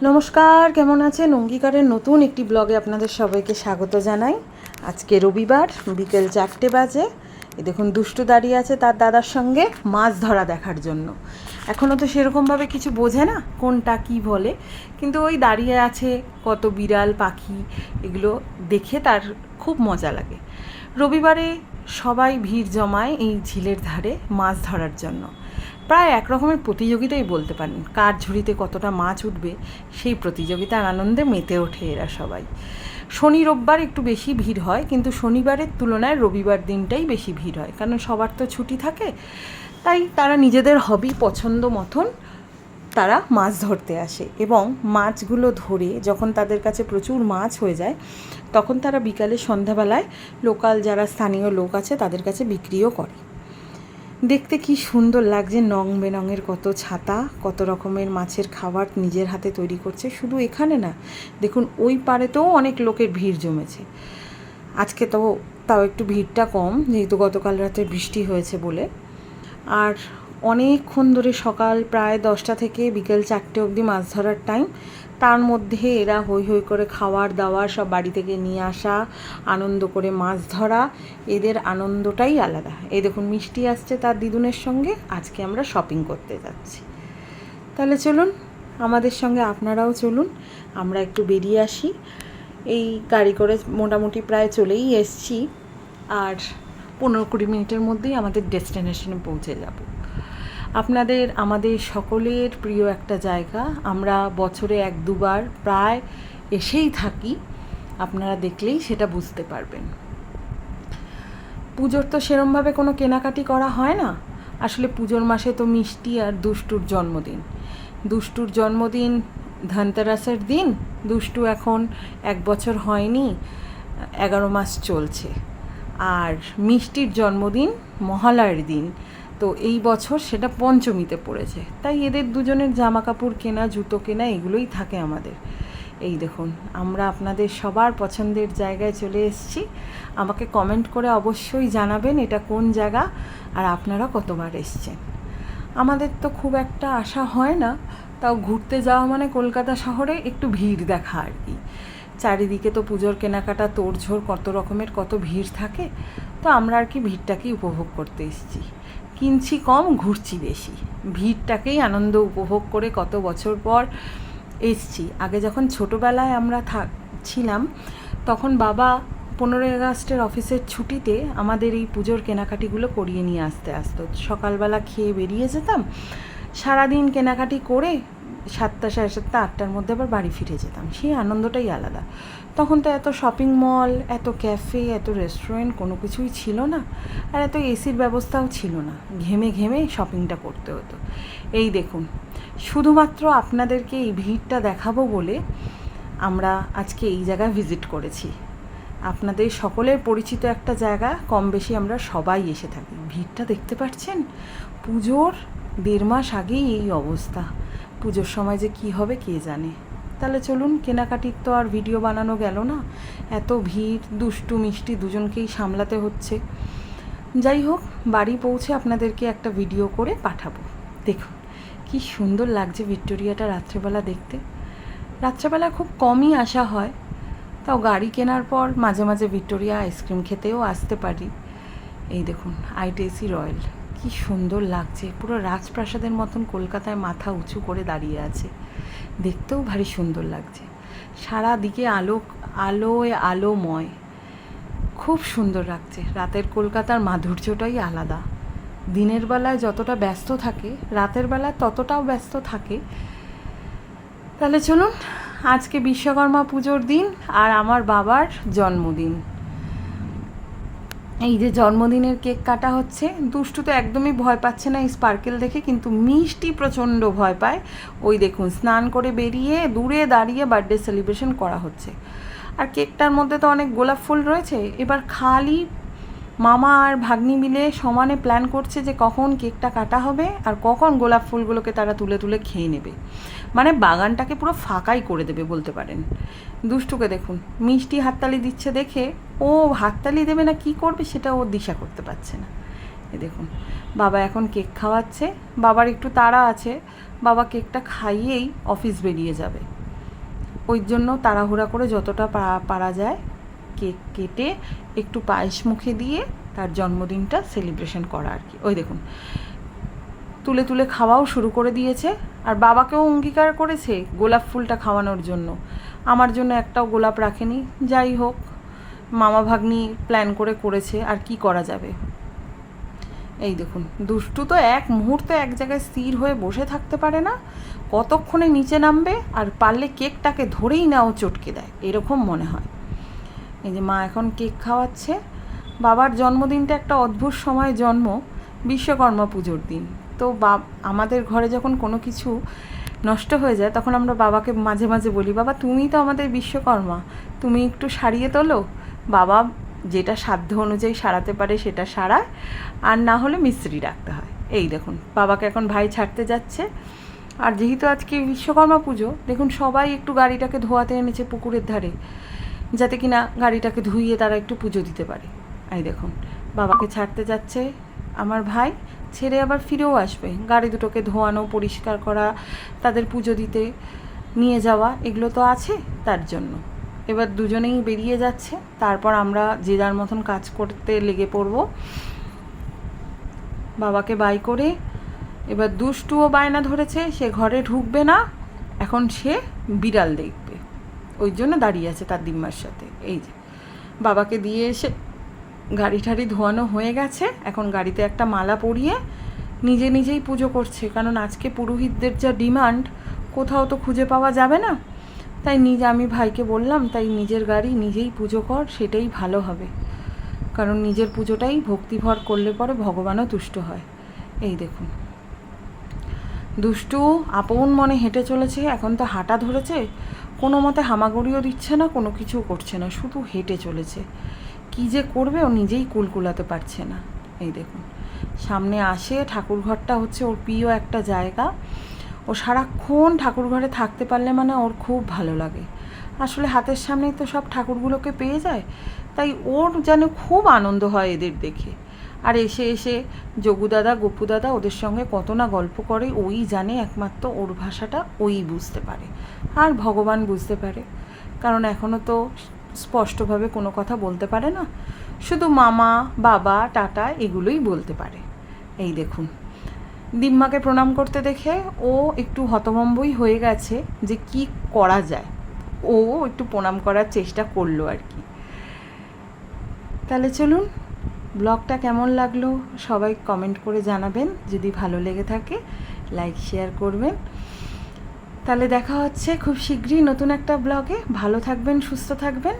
নমস্কার, কেমন আছেন? অঙ্গীকারের নতুন একটি ব্লগে আপনাদের সবাইকে স্বাগত জানাই। আজকে রবিবার, বিকেল 4টে বাজে। এই দেখুন, দুষ্টু দাঁড়িয়ে আছে তার দাদার সঙ্গে মাছ ধরা দেখার জন্য। এখনও তো সেরকমভাবে কিছু বোঝে না কোনটা কি বলে, কিন্তু ওই দাঁড়িয়ে আছে। কত বিড়াল পাখি এগুলো দেখে তার খুব মজা লাগে। রবিবারে সবাই ভিড় জমায় এই ঝিলের ধারে মাছ ধরার জন্য। প্রায় এক রকমের প্রতিযোগিতাই বলতে পারেন, কার ঝুড়িতে কতটা মাছ উঠবে সেই প্রতিযোগিতার আনন্দে মেতে ওঠে এরা সবাই। শনি রোববার একটু বেশি ভিড় হয়, কিন্তু শনিবারের তুলনায় রবিবার দিনটাই বেশি ভিড় হয়, কারণ সবার তো ছুটি থাকে। তাই তারা নিজেদের হবি পছন্দ মতন তারা মাছ ধরতে আসে, এবং মাছগুলো ধরে যখন তাদের কাছে প্রচুর মাছ হয়ে যায় তখন তারা বিকালে সন্ধ্যাবেলায় লোকাল যারা স্থানীয় লোক আছে তাদের কাছে বিক্রিও করে। দেখতে কি সুন্দর লাগছে, রং বেরঙের কত ছাতা, কত রকমের মাছের খাবার নিজের হাতে তৈরি করছে। শুধু এখানে না, দেখুন ওই পাড়েতেও অনেক লোকের ভিড় জমেছে। আজকে তো তাও একটু ভিড়টা কম, যেহেতু গতকাল রাতে বৃষ্টি হয়েছে বলে। আর অনেকক্ষণ ধরে, সকাল প্রায় 10টা থেকে বিকেল 4টে অবধি মাছ ধরার টাইম। তার মধ্যে এরা হই হই করে খাওয়ার দাওয়ার সব বাড়ি থেকে নিয়ে আসা, আনন্দ করে মাছ ধরা, এদের আনন্দটাই আলাদা। এই দেখুন, মিষ্টি আসছে তার দিদুনের সঙ্গে। আজকে আমরা শপিং করতে যাচ্ছি। তাহলে চলুন, আমাদের সঙ্গে আপনারাও চলুন, আমরা একটু বেরিয়ে আসি। এই গাড়ি করে মোটামুটি প্রায় চলেই এসছি, আর 15-20 মিনিটের মধ্যেই আমাদের ডেস্টিনেশনে পৌঁছে যাব। আপনাদের আমাদের সকলের প্রিয় একটা জায়গা, আমরা বছরে 1-2বার প্রায় এসেই থাকি। আপনারা দেখলেই সেটা বুঝতে পারবেন। পুজোর তো সেরমভাবে কোনো কেনাকাটি করা হয় না। আসলে পুজোর মাসে তো মিষ্টি আর দুষ্টুর জন্মদিন। দুষ্টুর জন্মদিন ধনতেরাসের দিন। দুষ্টু এখন 1 বছর হয়নি, 11 মাস চলছে। আর মিষ্টির জন্মদিন মহালয়ার দিন, তো এই বছর সেটা পঞ্চমীতে পড়েছে। তাই এদের দুজনের জামা কাপড় কেনা, জুতো কেনা এগুলোই থাকে আমাদের। এই দেখুন, আমরা আপনাদের সবার পছন্দের জায়গায় চলে এসেছি। আমাকে কমেন্ট করে অবশ্যই জানাবেন এটা কোন জায়গা, আর আপনারা কতবার এসছেন। আমাদের তো খুব একটা আশা হয় না, তাও ঘুরতে যাওয়া মানে কলকাতা শহরে একটু ভিড় দেখা আর কি। চারিদিকে তো পুজোর কেনাকাটা তোড়ঝোড়, কত রকমের কত ভিড় থাকে। তো আমরা আর কি ভিড়টাকেই উপভোগ করতে এসেছি। কিনছি কম, ঘুরছি বেশি। ভিড়টাকেই আনন্দ উপভোগ করে কত বছর পর এসছি। আগে যখন ছোটোবেলায় আমরা ছিলাম, তখন বাবা 15ই আগস্টের অফিসের ছুটিতে আমাদের এই পুজোর কেনাকাটিগুলো করিয়ে নিয়ে আসতো। সকালবেলা খেয়ে বেরিয়ে যেতাম, সারাদিন কেনাকাটি করে 7টা, 7:30, 8টার মধ্যে আবার বাড়ি ফিরে যেতাম। সেই আনন্দটাই আলাদা। তখন তো এত শপিং মল, এত ক্যাফে, এত রেস্টুরেন্ট কোনো কিছুই ছিল না, আর এত এসির ব্যবস্থাও ছিল না। ঘেমে ঘেমে শপিংটা করতে হতো। এই দেখুন, শুধুমাত্র আপনাদেরকে এই ভিড়টা দেখাবো বলে আমরা আজকে এই জায়গায় ভিজিট করেছি। আপনাদের সকলের পরিচিত একটা জায়গা, কম বেশি আমরা সবাই এসে থাকি। ভিড়টা দেখতে পাচ্ছেন? পুজোর 1.5 মাস আগেই এই অবস্থা। পুজোর সময় যে কী হবে কে জানে। তাহলে চলুন, কেনাকাটির তো আর ভিডিও বানানো গেল না, এত ভিড়, দুষ্টু মিষ্টি দুজনকেই সামলাতে হচ্ছে। যাই হোক, বাড়ি পৌঁছে আপনাদেরকে একটা ভিডিও করে পাঠাবো। দেখুন কি সুন্দর লাগছে ভিক্টোরিয়াটা রাত্রেবেলা দেখতে। রাত্রেবেলা খুব কমই আসা হয়, তাও গাড়ি কেনার পর মাঝে মাঝে ভিক্টোরিয়া আইসক্রিম খেতেও আসতে পারি। এই দেখুন, আইটিএসি রয়্যাল, কি সুন্দর লাগছে। পুরো রাজপ্রাসাদের মতন কলকাতায় মাথা উঁচু করে দাঁড়িয়ে আছে, দেখতেও ভারী সুন্দর লাগছে। সারা দিকে আলোয় আলোময়, খুব সুন্দর লাগছে। রাতের কলকাতার মাধুর্যটাই আলাদা। দিনের বেলায় যতটা ব্যস্ত থাকে, রাতের বেলায় ততটাও ব্যস্ত থাকে। তাহলে চলুন, আজকে বিশ্বকর্মা পুজোর দিন আর আমার বাবার জন্মদিন। এই যে জন্মদিনের কেক কাটা হচ্ছে। দুষ্টু তো একদমই ভয় পাচ্ছে না এই স্পার্কেল দেখে, কিন্তু মিষ্টি প্রচণ্ড ভয় পায়। ওই দেখুন, স্নান করে বেরিয়ে দূরে দাঁড়িয়ে বার্থডে সেলিব্রেশন করা হচ্ছে। আর কেকটার মধ্যে তো অনেক গোলাপ ফুল রয়েছে। এবার খালি মামা আর ভাগ্নি মিলে সমানে প্ল্যান করছে যে কখন কেকটা কাটা হবে আর কখন গোলাপ ফুলগুলোকে তারা তুলে তুলে খেয়ে নেবে। মানে বাগানটাকে পুরো ফাঁকাই করে দেবে বলতে পারেন। দুষ্টুকে দেখুন, মিষ্টি হাততালি দিচ্ছে দেখে ও হাততালি দেবে না কি করবে সেটা ও দিশা করতে পারছে না। এ দেখুন, বাবা এখন কেক খাওয়াচ্ছে। বাবার একটু তাড়া আছে, বাবা কেকটা খাইয়েই অফিস বেরিয়ে যাবে। ওই জন্য তাড়াহুড়া করে যতটা পারা যায় কেক কেটে একটু পায়েস মুখে দিয়ে তার জন্মদিনটা সেলিব্রেশন করা আর কি। ওই দেখুন তুলে তুলে খাওয়াও শুরু করে দিয়েছে, আর বাবাকেও অঙ্গীকার করেছে গোলাপ ফুলটা খাওয়ানোর জন্য। আমার জন্য একটাও গোলাপ রাখেনি। যাই হোক, মামা ভাগ্নি প্ল্যান করেছে, আর কি করা যাবে। এই দেখুন দুষ্টু তো এক মুহূর্তে এক জায়গায় স্থির হয়ে বসে থাকতে পারে না, কতক্ষণে নিচে নামবে, আর পারলে কেকটাকে ধরেই নাও চটকে দেয়, এরকম মনে হয়। এই যে মা এখন কেক খাওয়াচ্ছে। বাবার জন্মদিনটা একটা অদ্ভুত সময় জন্ম, বিশ্বকর্মা পুজোর দিন। তো আমাদের ঘরে যখন কোনো কিছু নষ্ট হয়ে যায় তখন আমরা বাবাকে মাঝে মাঝে বলি, বাবা তুমি তো আমাদের বিশ্বকর্মা, তুমি একটু সারিয়ে তোলো। বাবা যেটা সাধ্য অনুযায়ী সারাতে পারে সেটা সারায়, আর না হলে মিস্ত্রি রাখতে হয়। এই দেখুন বাবাকে এখন ভাই ছাড়তে যাচ্ছে। আর যেহেতু আজকে বিশ্বকর্মা পুজো, দেখুন সবাই একটু গাড়িটাকে ধোয়াতে এনেছে পুকুরের ধারে, যাতে কিনা গাড়িটাকে ধুইয়ে তারা একটু পুজো দিতে পারে। এই দেখুন বাবাকে ছাড়তে যাচ্ছে আমার ভাই, ছেড়ে আবার ফিরেও আসবে। গাড়ি দুটোকে ধোয়ানো, পরিষ্কার করা, তাদের পুজো দিতে নিয়ে যাওয়া, এগুলো তো আছে তার জন্য। এবার দুজনেই বেরিয়ে যাচ্ছে, তারপর আমরা যে যার মতন কাজ করতে লেগে পড়ব। বাবাকে বাই করে এবার দুষ্টুও বায়না ধরেছে, সে ঘরে ঢুকবে না, এখন সে বিড়াল দেখবে, ওই জন্য দাঁড়িয়ে আছে তার দিম্মার সাথে। এই যে বাবাকে দিয়ে এসে গাড়ি ঠাড়ি ধোয়ানো হয়ে গেছে, এখন গাড়িতে একটা মালা পরিয়ে নিজেই পুজো করছে। কারণ আজকে পুরোহিতদের যা ডিমান্ড, কোথাও তো খুঁজে পাওয়া যাবে না। তাই আমি ভাইকে বললাম, তাই নিজের গাড়ি নিজেই পুজো কর, সেটাই ভালো হবে। কারণ নিজের পুজোটাই ভক্তিভর করলে পরে ভগবানও তুষ্ট হয়। এই দেখুন দুষ্টু আপন মনে হেঁটে চলেছে। এখন তো হাঁটা ধরেছে, কোনো মতে হামাগুড়িও দিচ্ছে না, কোনো কিছু করছে না, শুধু হেঁটে চলেছে। কী যে করবে ও নিজেই কুলকুলাতে পারছে না। এই দেখুন সামনে আসে, ঠাকুরঘরটা হচ্ছে ওর প্রিয় একটা জায়গা। ও সারাক্ষণ ঠাকুরঘরে থাকতে পারলে মানে ওর খুব ভালো লাগে। আসলে হাতের সামনেই তো সব ঠাকুরগুলোকে পেয়ে যায়, তাই ওর যেন খুব আনন্দ হয় এদের দেখে। আর এসে যোগু দাদা, গপু দাদা ওদের সঙ্গে কত না গল্প করে, ওই জানে, একমাত্র ওর ভাষাটা ওই বুঝতে পারে, আর ভগবান বুঝতে পারে। কারণ এখনও তো স্পষ্টভাবে কোনো কথা বলতে পারে না, শুধু মামা, বাবা, টাটা এগুলোই বলতে পারে। এই দেখুন দিম্মাকে প্রণাম করতে দেখে ও একটু হতভম্বই হয়ে গেছে যে কি করা যায়। ও একটু প্রণাম করার চেষ্টা করলো আর কি। তাহলে চলুন, ব্লগটা কেমন লাগলো সবাই কমেন্ট করে জানাবেন। যদি ভালো লেগে থাকে লাইক শেয়ার করবেন। তাহলে দেখা হচ্ছে খুব শীঘ্রই নতুন একটা ব্লগে। ভালো থাকবেন, সুস্থ থাকবেন।